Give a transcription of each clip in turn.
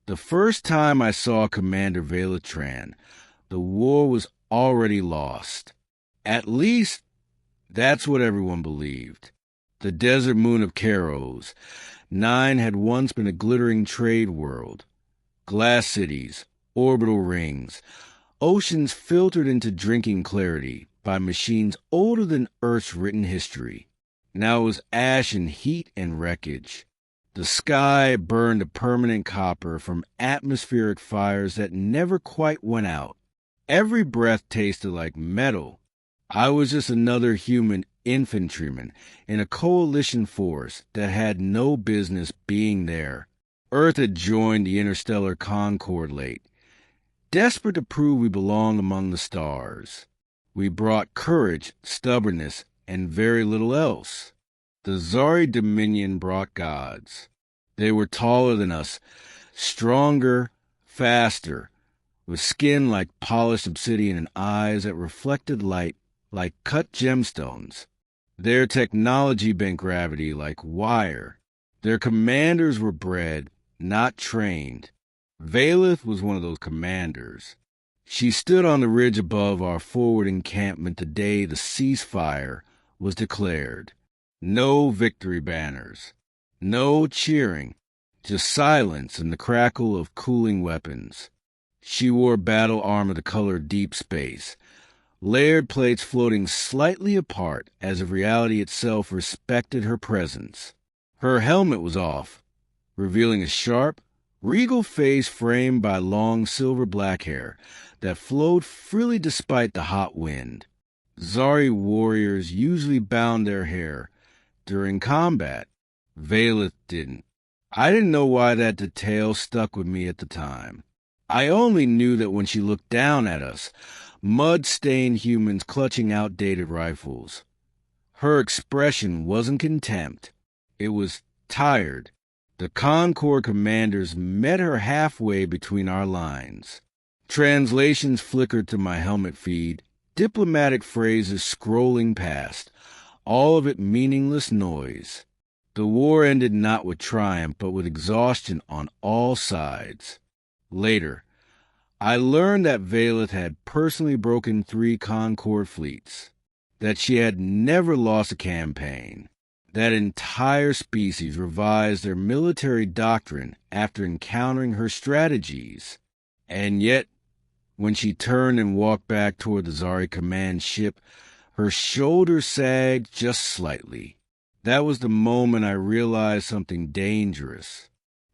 The first time I saw Commander Velatran, the war was already lost. At least, that's what everyone believed. The desert moon of Karos, 9 had once been a glittering trade world. Glass cities, orbital rings, oceans filtered into drinking clarity by machines older than Earth's written history. Now it was ash and heat and wreckage. The sky burned a permanent copper from atmospheric fires that never quite went out. Every breath tasted like metal. I was just another human infantryman in a coalition force that had no business being there. Earth had joined the interstellar Concord late, desperate to prove we belonged among the stars. We brought courage, stubbornness, and very little else. The Zari Dominion brought gods. They were taller than us, stronger, faster, with skin like polished obsidian and eyes that reflected light like cut gemstones. Their technology bent gravity like wire. Their commanders were bred, not trained. Valeth was one of those commanders. She stood on the ridge above our forward encampment the day the ceasefire was declared. No victory banners, no cheering, just silence and the crackle of cooling weapons. She wore battle armor the color deep space, layered plates floating slightly apart as if reality itself respected her presence. Her helmet was off, revealing a sharp, regal face framed by long silver-black hair that flowed freely despite the hot wind. Zari warriors usually bound their hair during combat. Valeth didn't. I didn't know why that detail stuck with me at the time. I only knew that when she looked down at us, mud-stained humans clutching outdated rifles, her expression wasn't contempt. It was tired. The Concord commanders met her halfway between our lines. Translations flickered to my helmet feed, diplomatic phrases scrolling past, all of it meaningless noise. The war ended not with triumph, but with exhaustion on all sides. Later, I learned that Valeth had personally broken 3 Concord fleets, that she had never lost a campaign, that entire species revised their military doctrine after encountering her strategies. And yet, when she turned and walked back toward the Zari command ship, her shoulders sagged just slightly. That was the moment I realized something dangerous.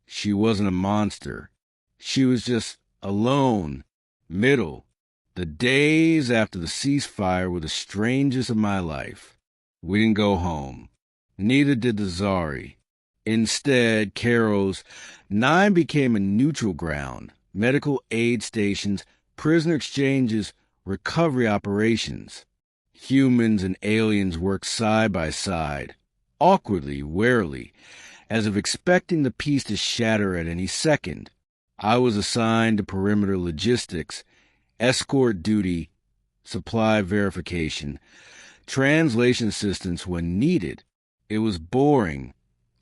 She wasn't a monster. She was just alone, middle. The days after the ceasefire were the strangest of my life. We didn't go home. Neither did the Zari. Instead, Karos 9 became a neutral ground, medical aid stations, prisoner exchanges, recovery operations. Humans and aliens worked side by side, awkwardly, warily, as if expecting the peace to shatter at any second. I was assigned to perimeter logistics, escort duty, supply verification, translation assistance when needed. It was boring,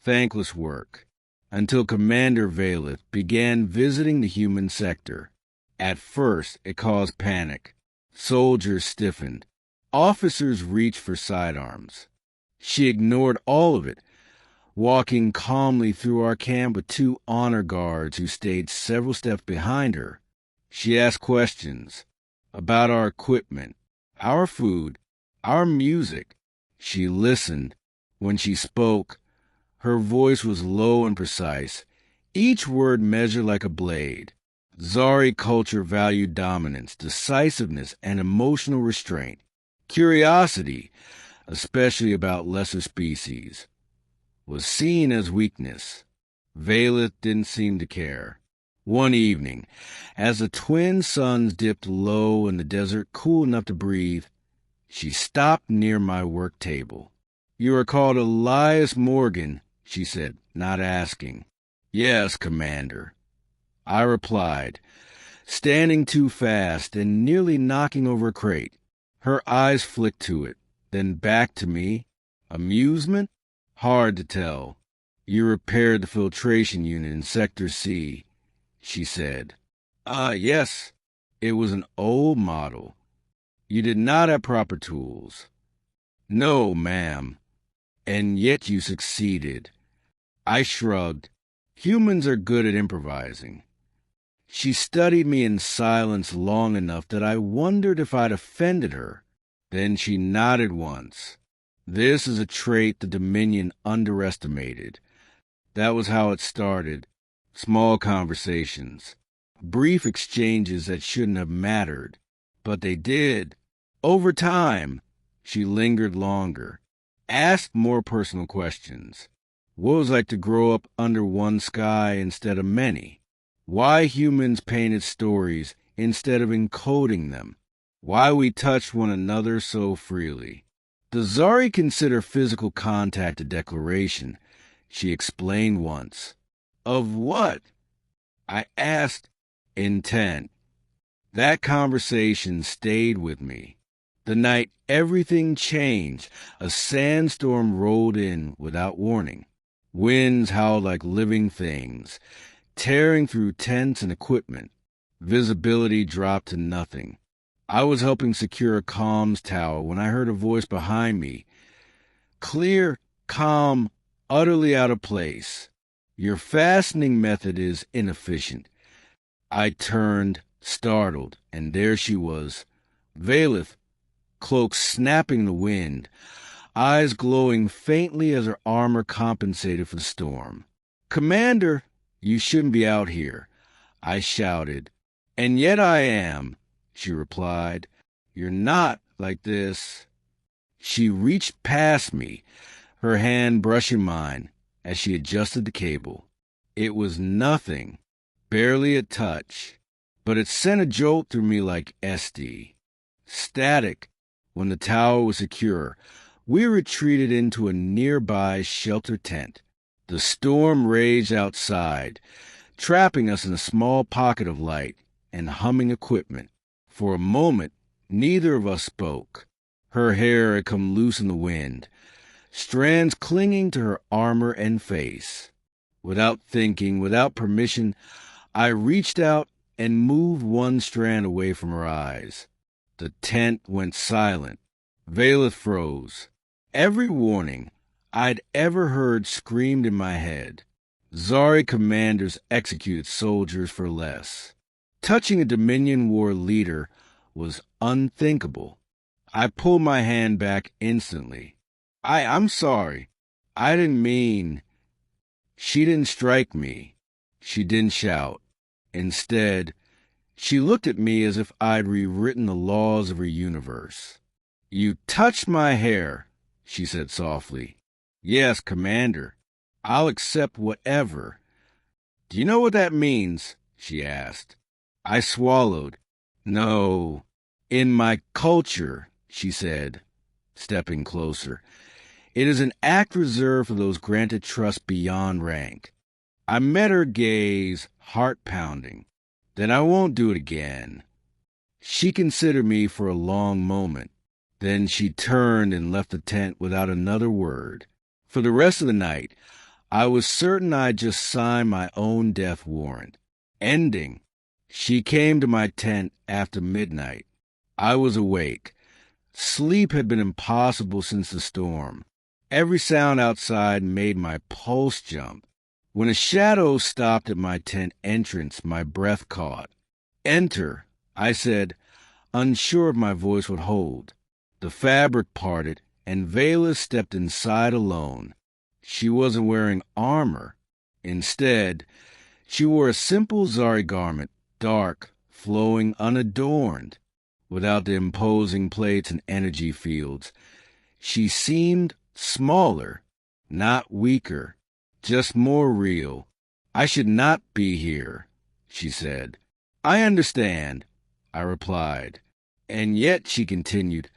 thankless work, until Commander Valeth began visiting the human sector. At first, it caused panic. Soldiers stiffened. Officers reached for sidearms. She ignored all of it, walking calmly through our camp with 2 honor guards who stayed several steps behind her. She asked questions about our equipment, our food, our music. She listened. When she spoke, her voice was low and precise, each word measured like a blade. Zari culture valued dominance, decisiveness, and emotional restraint. Curiosity, especially about lesser species, was seen as weakness. Valeth didn't seem to care. One evening, as the twin suns dipped low and the desert cool enough to breathe, she stopped near my work table. "You are called Elias Morgan," she said, not asking. "Yes, Commander," I replied, standing too fast and nearly knocking over a crate. Her eyes flicked to it, then back to me. Amusement? Hard to tell. "You repaired the filtration unit in Sector C. she said. Yes. It was an old model. You did not have proper tools. No, ma'am. And yet you succeeded. I shrugged. Humans are good at improvising. She studied me in silence long enough that I wondered if I'd offended her. Then she nodded once. This is a trait the Dominion underestimated. That was how it started. Small conversations. Brief exchanges that shouldn't have mattered. But they did. Over time, she lingered longer. Asked more personal questions. What it was like to grow up under one sky instead of many? Why humans painted stories instead of encoding them? Why we touched one another so freely? Does Zari consider physical contact a declaration? She explained once. Of what? I asked. Intent. That conversation stayed with me. The night everything changed, a sandstorm rolled in without warning. Winds howled like living things, tearing through tents and equipment. Visibility dropped to nothing. I was helping secure a comms tower when I heard a voice behind me. Clear, calm, utterly out of place. Your fastening method is inefficient. I turned, startled, and there she was. Valeth, cloak snapping in the wind, eyes glowing faintly as her armor compensated for the storm. Commander, you shouldn't be out here, I shouted. And yet I am, she replied. You're not like this. She reached past me, her hand brushing mine as she adjusted the cable. It was nothing, barely a touch, but it sent a jolt through me like SD. Static. When the tower was secure, we retreated into a nearby shelter tent. The storm raged outside, trapping us in a small pocket of light and humming equipment. For a moment, neither of us spoke. Her hair had come loose in the wind, strands clinging to her armor and face. Without thinking, without permission, I reached out and moved one strand away from her eyes. The tent went silent. Valeth froze. Every warning I'd ever heard screamed in my head. Zari commanders executed soldiers for less. Touching a Dominion War leader was unthinkable. I pulled my hand back instantly. I'm sorry. I didn't mean... She didn't strike me. She didn't shout. Instead, she looked at me as if I'd rewritten the laws of her universe. You touched my hair, she said softly. Yes, Commander. I'll accept whatever. Do you know what that means? She asked. I swallowed. No. In my culture, she said, stepping closer. It is an act reserved for those granted trust beyond rank. I met her gaze, heart-pounding. Then I won't do it again. She considered me for a long moment. Then she turned and left the tent without another word. For the rest of the night, I was certain I'd just signed my own death warrant. Ending. She came to my tent after midnight. I was awake. Sleep had been impossible since the storm. Every sound outside made my pulse jump. When a shadow stopped at my tent entrance, my breath caught. Enter, I said, unsure if my voice would hold. The fabric parted, and Valeth stepped inside alone. She wasn't wearing armor. Instead, she wore a simple Zari garment, dark, flowing, unadorned. Without the imposing plates and energy fields, she seemed smaller, not weaker, just more real. I should not be here, she said. I understand, I replied. And yet, she continued,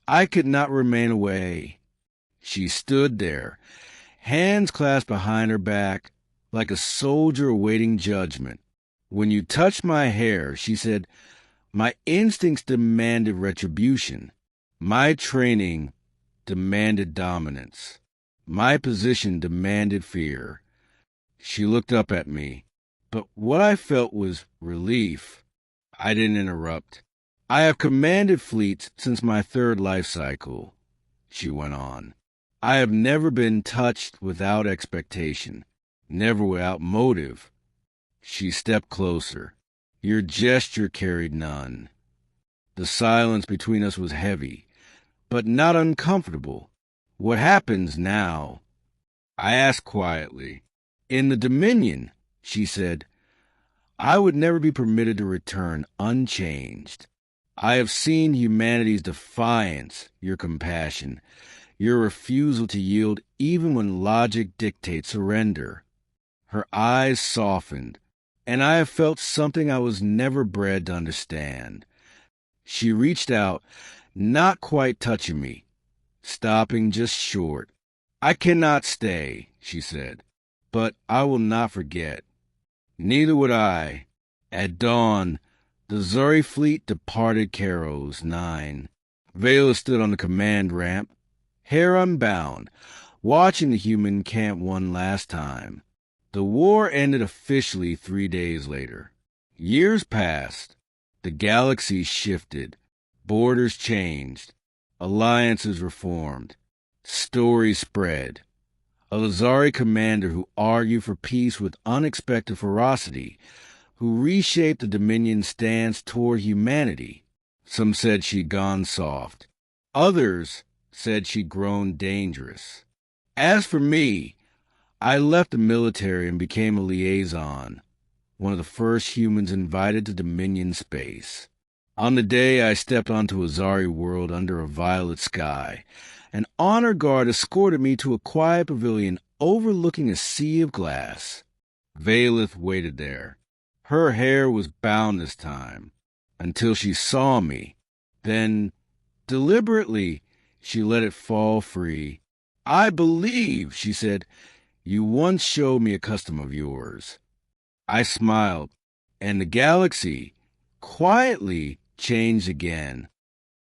I could not remain away. She stood there, hands clasped behind her back, like a soldier awaiting judgment. When you touched my hair, she said, my instincts demanded retribution. My training demanded dominance. My position demanded fear. She looked up at me. But what I felt was relief. I didn't interrupt. I have commanded fleets since my third life cycle, she went on. I have never been touched without expectation, never without motive. She stepped closer. Your gesture carried none. The silence between us was heavy, but not uncomfortable. What happens now? I asked quietly. In the Dominion, she said, I would never be permitted to return unchanged. I have seen humanity's defiance, your compassion, your refusal to yield even when logic dictates surrender. Her eyes softened, and I have felt something I was never bred to understand. She reached out, not quite touching me, stopping just short. I cannot stay, she said, but I will not forget. Neither would I. At dawn, the Zuri fleet departed Caros 9. Vela stood on the command ramp, hair unbound, watching the human camp one last time. The war ended officially 3 days later. Years passed. The galaxy shifted. Borders changed. Alliances reformed. Stories spread. A Lazari commander who argued for peace with unexpected ferocity, who reshaped the Dominion's stance toward humanity. Some said she'd gone soft. Others said she'd grown dangerous. As for me, I left the military and became a liaison, one of the first humans invited to Dominion space. On the day I stepped onto a Zari world under a violet sky, an honor guard escorted me to a quiet pavilion overlooking a sea of glass. Valeth waited there. Her hair was bound this time, until she saw me. Then, deliberately, she let it fall free. I believe, she said, you once showed me a custom of yours. I smiled, and the galaxy, quietly, changed again.